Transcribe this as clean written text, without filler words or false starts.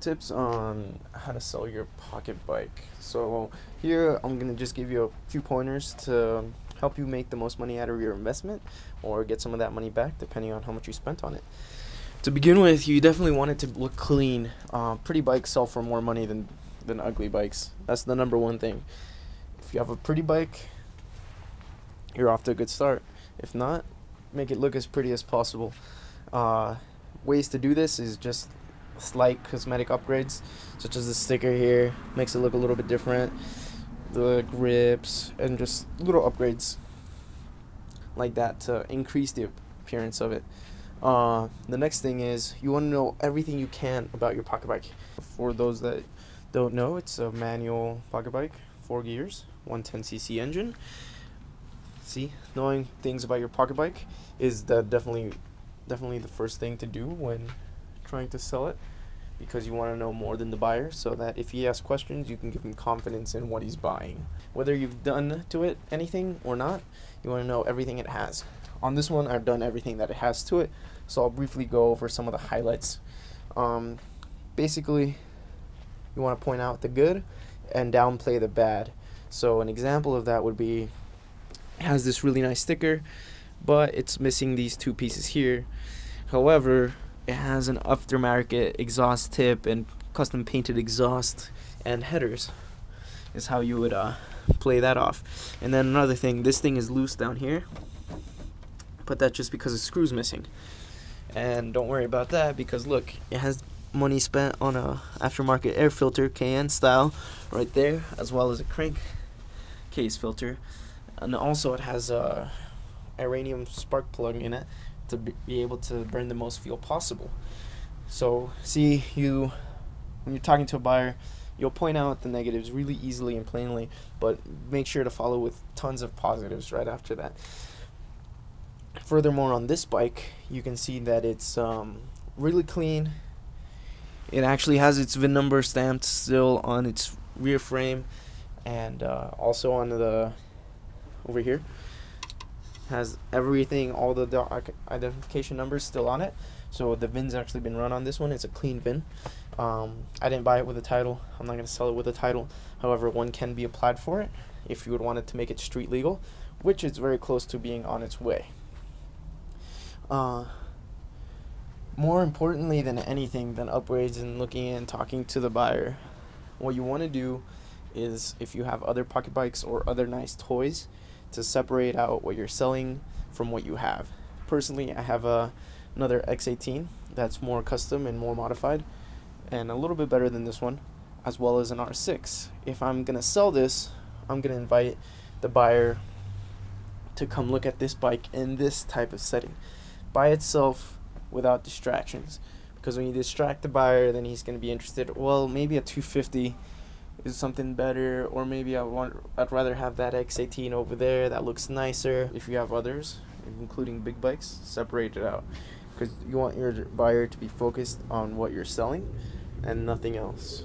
tips on how to sell your pocket bike. So here I'm gonna just give you a few pointers to help you make the most money out of your investment or get some of that money back depending on how much you spent on it. To begin with, you definitely want it to look clean. Pretty bikes sell for more money than ugly bikes. That's the number one thing. If you have a pretty bike, you're off to a good start. If not, make it look as pretty as possible. Ways to do this is just slight cosmetic upgrades, such as the sticker here makes it look a little bit different, the grips, and just little upgrades like that to increase the appearance of it. The next thing is you want to know everything you can about your pocket bike. For those that don't know, it's a manual pocket bike, 4 gears, 110cc engine. See, knowing things about your pocket bike is definitely the first thing to do when trying to sell it, because you want to know more than the buyer, so that if he asks questions, you can give him confidence in what he's buying. Whether you've done to it anything or not, you want to know everything it has. On this one, I've done everything that it has to it, so I'll briefly go over some of the highlights. Basically, you want to point out the good and downplay the bad. So an example of that would be, it has this really nice sticker, but it's missing these two pieces here. However, it has an aftermarket exhaust tip and custom painted exhaust and headers is how you would play that off. And then another thing, this thing is loose down here, but that's just because a screw's missing. And don't worry about that, because look, it has money spent on a aftermarket air filter, Cayenne style, right there, as well as a crank case filter. And also it has a uranium spark plug in it to be able to burn the most fuel possible. So see, when you're talking to a buyer, you'll point out the negatives really easily and plainly, but make sure to follow with tons of positives right after that. Furthermore, on this bike, you can see that it's really clean. It actually has its VIN number stamped still on its rear frame, and also on the over here has everything, all the identification numbers still on it. So the VIN's actually been run on this one. It's a clean VIN. I didn't buy it with a title. I'm not going to sell it with a title. However, one can be applied for it if you would want it to make it street legal, which is very close to being on its way. More importantly than anything than upgrades and looking and talking to the buyer, what you want to do is, if you have other pocket bikes or other nice toys, to separate out what you're selling from what you have. Personally, I have another X18 that's more custom and more modified and a little bit better than this one, as well as an R6. If I'm gonna sell this, I'm gonna invite the buyer to come look at this bike in this type of setting by itself without distractions, because when you distract the buyer, then he's gonna be interested, well, maybe a 250 is something better, or maybe I'd rather have that X18 over there that looks nicer. If you have others, including big bikes, separate it out, because you want your buyer to be focused on what you're selling and nothing else.